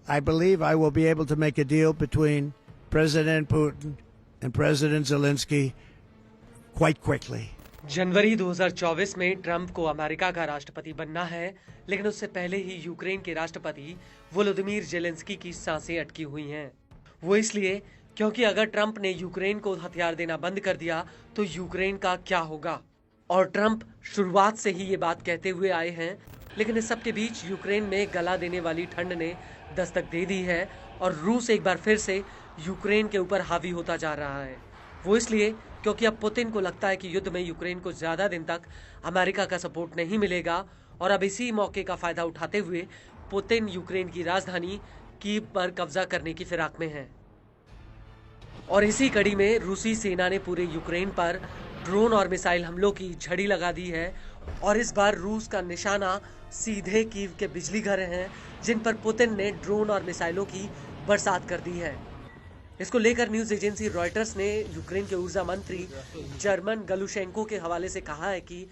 I believe I will be able to make a deal between President Putin and President Zelensky quite quickly. जनवरी 2024 में Trump को America का राष्ट्रपति बनना है, लेकिन उससे पहले ही यूक्रेन के राष्ट्रपति वोलोदिमीर जेलेंस्की की सांसें अटकी हुई हैं। वो इसलिए क्योंकि अगर ट्रंप ने यूक्रेन को हथियार देना बंद कर दिया तो यूक्रेन का क्या होगा। और ट्रंप शुरुआत से ही ये बात कहते हुए आए हैं, लेकिन इस सब के बीच यूक्रेन में गला देने वाली ठंड ने दस्तक दे दी है और रूस एक बार फिर से यूक्रेन के ऊपर हावी होता जा रहा है। वो इसलिए क्योंकि अब पुतिन को लगता है कि युद्ध में यूक्रेन को ज्यादा दिन तक अमेरिका का सपोर्ट नहीं मिलेगा और अब इसी मौके का फायदा उठाते हुए पुतिन यूक्रेन की राजधानी कीव पर कब्जा करने की फिराक में है। और इसी कड़ी में रूसी सेना ने पूरे यूक्रेन पर ड्रोन और मिसाइल हमलों की झड़ी लगा दी है और इस बार रूस का निशाना सीधे कीव के बिजली घर हैं, जिन पर पुतिन ने ड्रोन और मिसाइलों की बरसात कर दी है। इसको लेकर न्यूज एजेंसी रॉयटर्स ने यूक्रेन के ऊर्जा मंत्री जर्मन गलुशेंको के हवाले से कहा है कि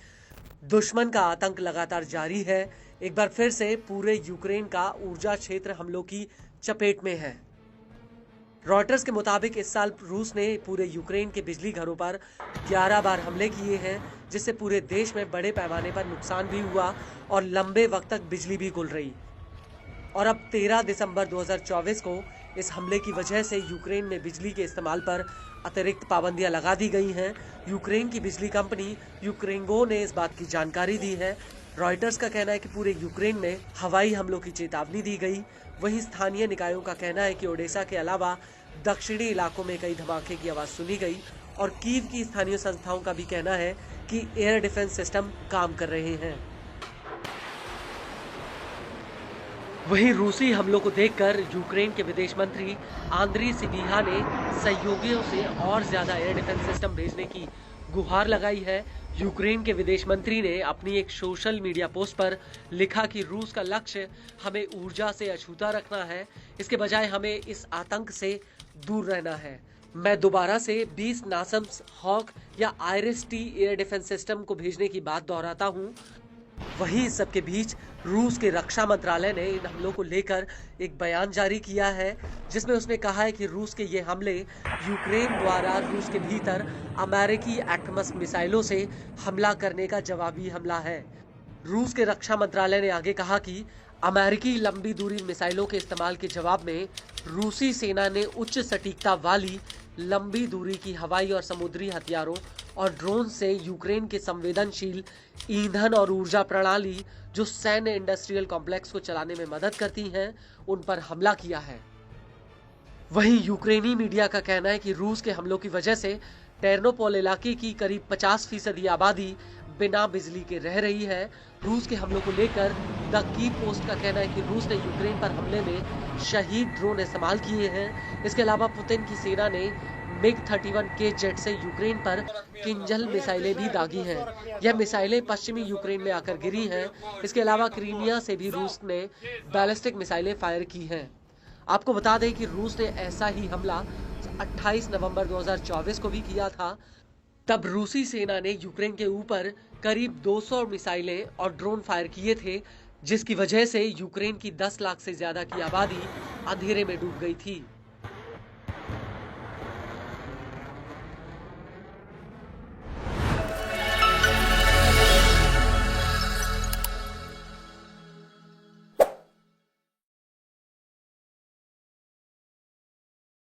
दुश्मन का आतंक लगातार जारी है। एक बार फिर से पूरे यूक्रेन का ऊर्जा क्षेत्र हमलों की चपेट में है। रॉयटर्स के मुताबिक इस साल रूस ने पूरे यूक्रेन के बिजली घरों पर 11 बार हमले किए हैं, जिससे पूरे देश में बड़े पैमाने पर नुकसान भी हुआ और लंबे वक्त तक बिजली भी गुल रही। और अब 13 दिसंबर 2024 को इस हमले की वजह से यूक्रेन में बिजली के इस्तेमाल पर अतिरिक्त पाबंदियां लगा दी गई हैं। यूक्रेन की बिजली कंपनी यूक्रेनगो ने इस बात की जानकारी दी है। रॉयटर्स का कहना है कि पूरे यूक्रेन में हवाई हमलों की चेतावनी दी गई। वहीं स्थानीय निकायों का कहना है कि ओडेसा के अलावा दक्षिणी इलाकों में कई धमाके की आवाज सुनी गई और कीव की स्थानीय संस्थाओं का भी कहना है कि एयर डिफेंस सिस्टम काम कर रहे हैं। वहीं रूसी हमलों को देखकर यूक्रेन के विदेश मंत्री आंद्री सिबिहा ने सहयोगियों से और ज्यादा एयर डिफेंस सिस्टम भेजने की गुहार लगाई है। यूक्रेन के विदेश मंत्री ने अपनी एक सोशल मीडिया पोस्ट पर लिखा कि रूस का लक्ष्य हमें ऊर्जा से अछूता रखना है, इसके बजाय हमें इस आतंक से दूर रहना है। मैं दोबारा से 20 नासम्स हॉक या आइरिस-टी एयर डिफेंस सिस्टम को भेजने की बात दोहराता हूं। वहीं इस सबके बीच रूस के रक्षा मंत्रालय ने इन हमलों को लेकर एक बयान जारी किया है, जिसमें उसने कहा है कि रूस के ये हमले यूक्रेन द्वारा रूस के भीतर अमेरिकी एटमस मिसाइलों से हमला करने का जवाबी हमला है। रूस के रक्षा मंत्रालय ने आगे कहा कि अमेरिकी लंबी दूरी मिसाइलों के इस्तेमाल के जवाब में रूसी सेना ने उच्च सटीकता वाली लंबी दूरी की हवाई और समुद्री हथियारों और ड्रोन से यूक्रेन के संवेदनशील ईंधन और ऊर्जा प्रणाली जो सैन्य इंडस्ट्रियल कॉम्प्लेक्स को चलाने में मदद करती हैं, उन पर हमला किया है। वहीं यूक्रेनी मीडिया का कहना है कि रूस के हमलों की वजह से टेर्नोपोल इलाके की करीब 50% आबादी बिना बिजली के रह रही है। रूस के हमलों को लेकर द की पोस्ट का कहना है कि रूस ने यूक्रेन पर हमले में शहीद ड्रोन इस्तेमाल किए हैं। इसके अलावा पुतिन की सेना ने MiG-31K जेट से यूक्रेन पर किंजल मिसाइलें भी दागी हैं। यह मिसाइलें पश्चिमी यूक्रेन में आकर गिरी हैं। इसके अलावा क्रीमिया से भी रूस ने बैलिस्टिक मिसाइलें फायर की हैं। आपको बता दें कि रूस ने ऐसा ही हमला 28 नवंबर 2024 को भी किया था। तब रूसी सेना ने यूक्रेन के ऊपर करीब 200 मिसाइलें और ड्रोन फायर किए थे, जिसकी वजह से यूक्रेन की 10 लाख से ज्यादा की आबादी अंधेरे में डूब गई थी।